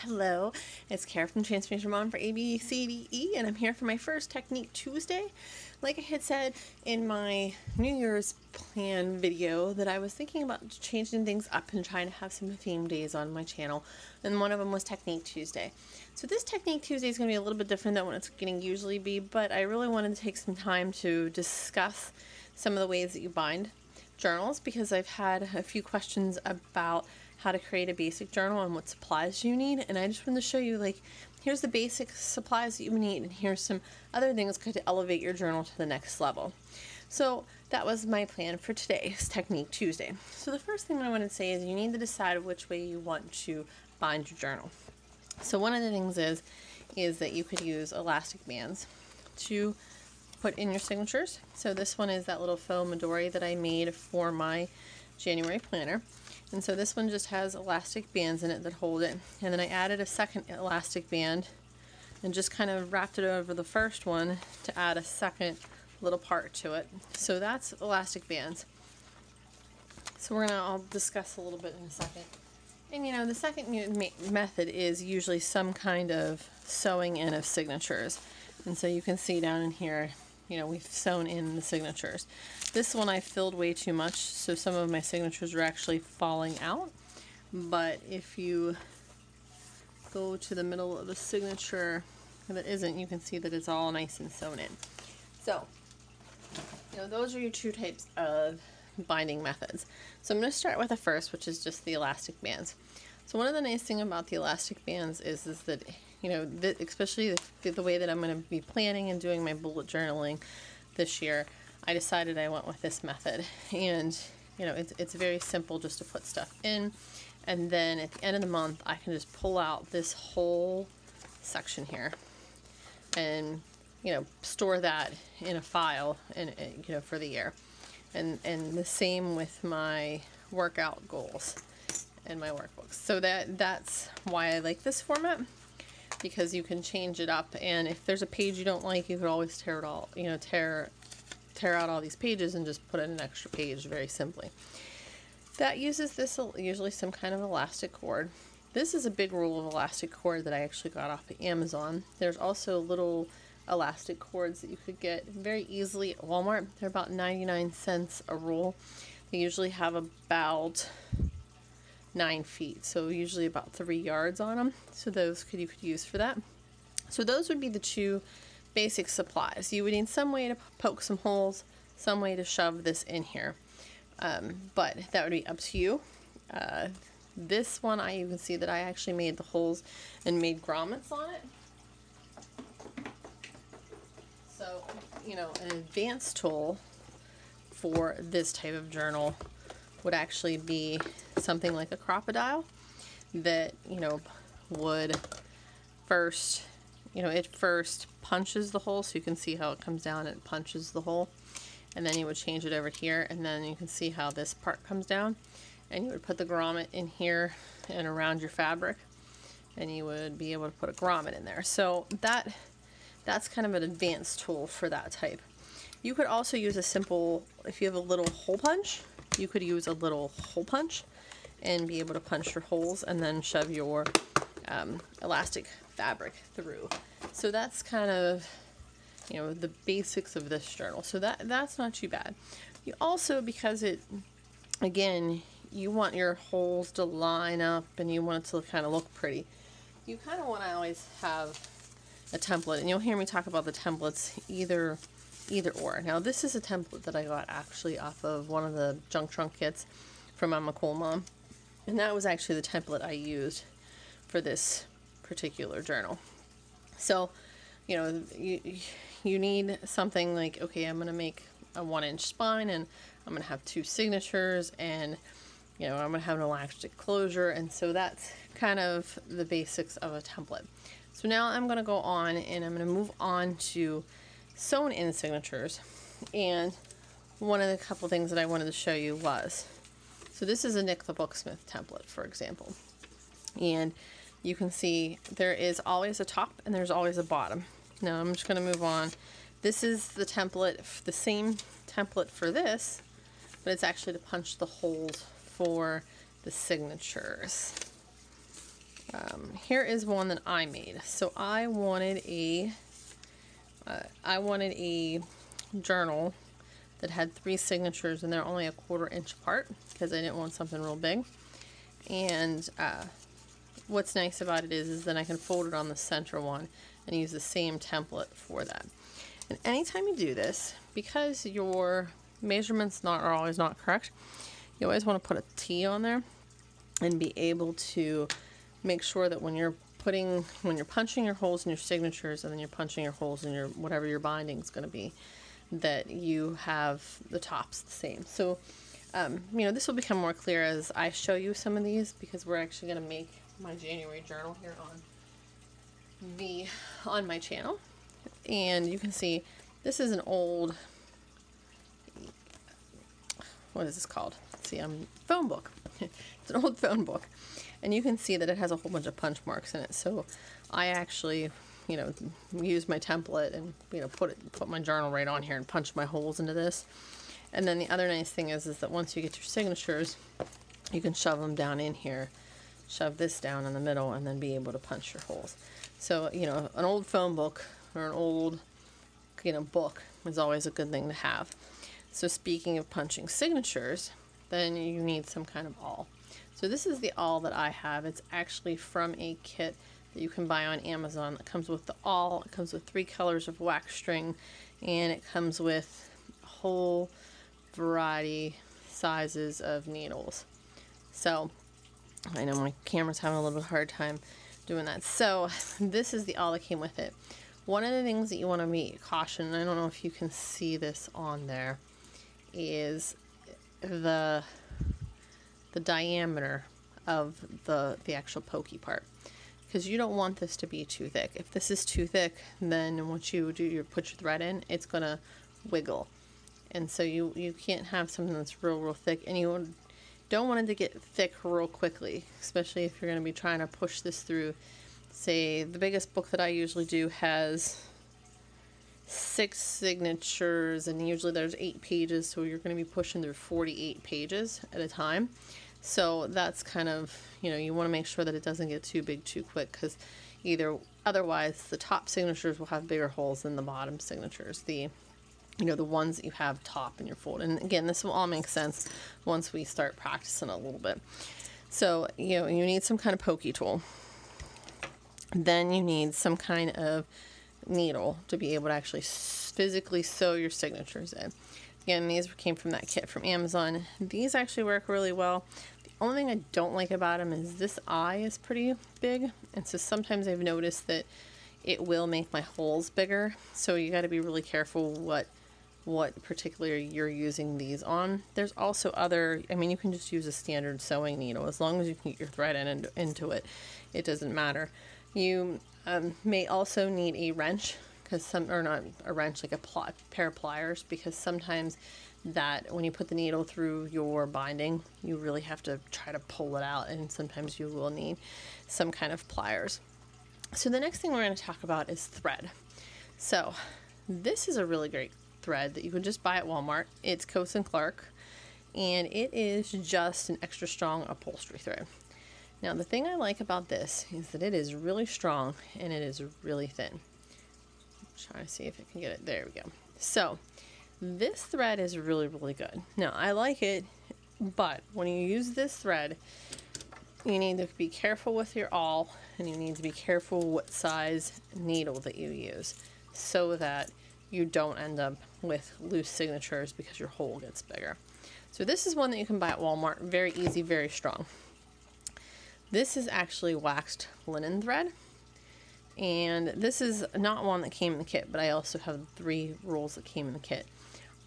Hello, it's Kara from Transformation Mom for ABCDE, and I'm here for my first Technique Tuesday. Like I had said in my New Year's plan video that I was thinking about changing things up and trying to have some theme days on my channel, and one of them was Technique Tuesday. So this Technique Tuesday is going to be a little bit different than what it's going to usually be, but I really wanted to take some time to discuss some of the ways that you bind journals, because I've had a few questions about how to create a basic journal and what supplies you need, and I just wanted to show you, like, here's the basic supplies that you need, and here's some other things to elevate your journal to the next level. So that was my plan for today's Technique Tuesday. So the first thing I want to say is you need to decide which way you want to bind your journal. So one of the things is that you could use elastic bands to put in your signatures. So this one is that little faux Midori that I made for my January planner. And so this one just has elastic bands in it that hold it. And then I added a second elastic band and just kind of wrapped it over the first one to add a second little part to it. So that's elastic bands. So I'll discuss a little bit in a second. And you know, the second method is usually some kind of sewing in of signatures. And so you can see down in here, you know, we've sewn in the signatures. This one I filled way too much, so some of my signatures are actually falling out. But if you go to the middle of the signature that isn't, you can see that it's all nice and sewn in. So, you know, those are your two types of binding methods. So I'm going to start with the first, which is just the elastic bands. So one of the nice things about the elastic bands is that, you know, especially the way that I'm going to be planning and doing my bullet journaling this year, I decided I went with this method. And, you know, it's very simple just to put stuff in. And then at the end of the month, I can just pull out this whole section here and, you know, store that in a file and, you know, for the year. And the same with my workout goals and my workbooks. So that's why I like this format, because you can change it up, and if there's a page you don't like, you could always tear it all, you know, tear out all these pages and just put in an extra page very simply. That uses this usually some kind of elastic cord. This is a big roll of elastic cord that I actually got off of Amazon. There's also little elastic cords that you could get very easily at Walmart. They're about 99 cents a roll. They usually have about 9 feet, so usually about 3 yards on them. So those you could use for that. So those would be the two basic supplies. You would need some way to poke some holes, some way to shove this in here, but that would be up to you. This one, you can see that I actually made the holes and made grommets on it. So, you know, an advanced tool for this type of journal would actually be something like a crocodile that, you know, would first, you know, it first punches the hole, so you can see how it comes down and it punches the hole, and then you would change it over here, and then you can see how this part comes down, and you would put the grommet in here and around your fabric, and you would be able to put a grommet in there. So that's kind of an advanced tool for that type. You could also use a simple, if you have a little hole punch, you could use a little hole punch and be able to punch your holes and then shove your elastic fabric through. So that's kind of, you know, the basics of this journal. So that's not too bad. You also, because it, again, you want your holes to line up and you want it to kind of look pretty, you kind of want to always have a template, and you'll hear me talk about the templates either or. Now this is a template that I got actually off of one of the junk trunk kits from Mama Cool Mom, and that was actually the template I used for this particular journal. So, you know, you need something like, okay, I'm going to make a 1-inch spine, and I'm going to have 2 signatures, and, you know, I'm going to have an elastic closure, and so that's kind of the basics of a template. So now I'm going to go on and I'm going to move on to sewn in signatures. And one of the couple things that I wanted to show you was, so this is a Nik the Booksmith template, for example. And you can see there is always a top and there's always a bottom. Now I'm just going to move on. This is the template, the same template for this, but it's actually to punch the holes for the signatures. here is one that I made. So I wanted a journal that had 3 signatures, and they're only a 1/4 inch apart because I didn't want something real big. And what's nice about it is then I can fold it on the center one and use the same template for that. And anytime you do this, because your measurements are always not correct, you always want to put a T on there and be able to make sure that when you're punching your holes in your signatures, and then you're punching your holes in your whatever your binding is going to be, that you have the tops the same. So you know, this will become more clear as I show you some of these, because we're actually going to make my January journal here on my channel. And you can see this is an old, what is this called? See, phone book. It's an old phone book, and you can see that it has a whole bunch of punch marks in it. So I actually, you know, use my template and, you know, put my journal right on here and punch my holes into this. And then the other nice thing is that once you get your signatures, you can shove them down in here, shove this down in the middle, and then be able to punch your holes. So, you know, an old phone book or an old, you know, book is always a good thing to have. So speaking of punching signatures, then you need some kind of awl. So this is the awl that I have. It's actually from a kit that you can buy on Amazon that comes with the awl. It comes with 3 colors of wax string, and it comes with a whole variety sizes of needles. So I know my camera's having a little bit hard time doing that. So this is the awl that came with it. One of the things that you want to be caution, and I don't know if you can see this on there, is the diameter of the actual pokey part, because you don't want this to be too thick. If this is too thick, then once you put your thread in, it's gonna wiggle, and so you can't have something that's real thick, and you don't want it to get thick real quickly, especially if you're going to be trying to push this through. Say the biggest book that I usually do has 6 signatures, and usually there's 8 pages, so you're going to be pushing through 48 pages at a time. So that's kind of, you know, you want to make sure that it doesn't get too big too quick, because otherwise the top signatures will have bigger holes than the bottom signatures, the ones that you have top in your fold. And again, this will all make sense once we start practicing a little bit. So, you know, you need some kind of pokey tool. Then you need some kind of needle to be able to actually physically sew your signatures in. Again, these came from that kit from Amazon. These actually work really well. The only thing I don't like about them is this eye is pretty big, and so sometimes I've noticed that it will make my holes bigger. So you got to be really careful what particularly you're using these on. There's also other, I mean, you can just use a standard sewing needle as long as you can get your thread into it. It doesn't matter. You may also need a wrench, or not a wrench, like a pair of pliers, because sometimes that when you put the needle through your binding, you really have to try to pull it out, and sometimes you will need some kind of pliers. So the next thing we're going to talk about is thread. So this is a really great thread that you can just buy at Walmart. It's Coase & Clark, and it is just an extra strong upholstery thread. Now the thing I like about this is that it is really strong and it is really thin. I'm trying to see if I can get it. There we go. So this thread is really good. Now I like it, but when you use this thread, you need to be careful with your awl, and you need to be careful what size needle that you use, so that you don't end up with loose signatures because your hole gets bigger. So this is one that you can buy at Walmart. Very easy, very strong. This is actually waxed linen thread, and this is not one that came in the kit, but I also have 3 rolls that came in the kit.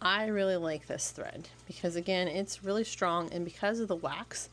I really like this thread because, again, it's really strong, and because of the wax,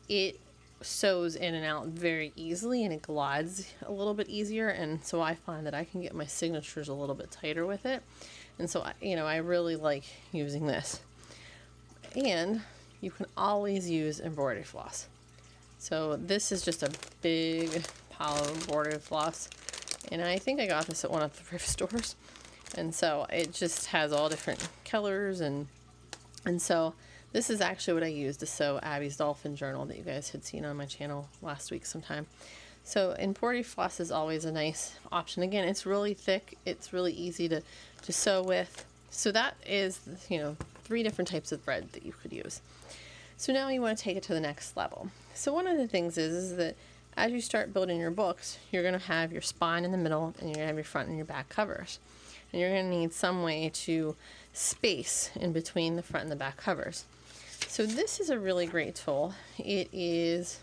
it sews in and out very easily, and it glides a little bit easier, and so I find that I can get my signatures a little bit tighter with it, and so I really like using this. And you can always use embroidery floss. So this is just a big pile of embroidery floss, and I think I got this at one of the thrift stores, and so it just has all different colors, and so this is actually what I used to sew Abby's dolphin journal that you guys had seen on my channel last week sometime. So embroidery floss is always a nice option. Again, it's really thick. It's really easy to sew with. So that is, you know, 3 different types of thread that you could use. So now you want to take it to the next level. So one of the things is that as you start building your books, you're going to have your spine in the middle and you're going to have your front and your back covers. And you're going to need some way to space in between the front and the back covers. So this is a really great tool. It is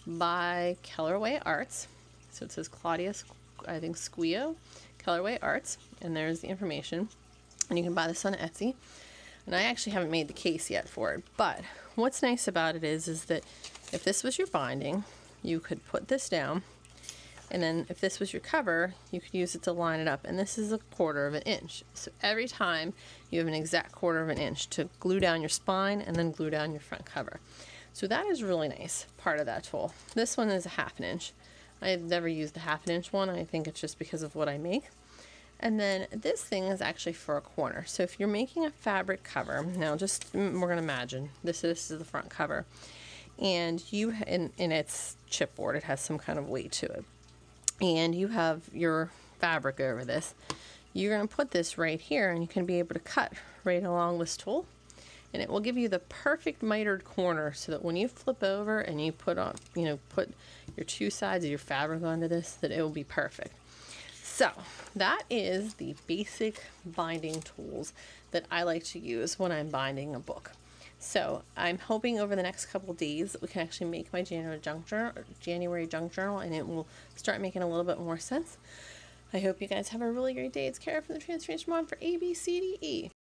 by Colorway Arts. So it says Claudia, I think, Squio, Colorway Arts, and there's the information. And you can buy this on Etsy. And I actually haven't made the case yet for it, but what's nice about it is that if this was your binding, you could put this down, and then if this was your cover, you could use it to line it up, and this is 1/4 of an inch. So every time you have an exact 1/4 of an inch to glue down your spine and then glue down your front cover. So that is really nice, part of that tool. This one is 1/2 inch. I've never used the 1/2 inch one. I think it's just because of what I make. And then this thing is actually for a corner. So if you're making a fabric cover, now just, we're going to imagine this is the front cover, and it's chipboard, it has some kind of weight to it, and you have your fabric over this. You're going to put this right here, and you can be able to cut right along this tool, and it will give you the perfect mitered corner so that when you flip over and you put on, you know, put your 2 sides of your fabric onto this, that it will be perfect. So that is the basic binding tools that I like to use when I'm binding a book. So I'm hoping over the next couple days that we can actually make my January junk journal, and it will start making a little bit more sense. I hope you guys have a really great day. It's Kara from the Transformation Mom for ABCDE.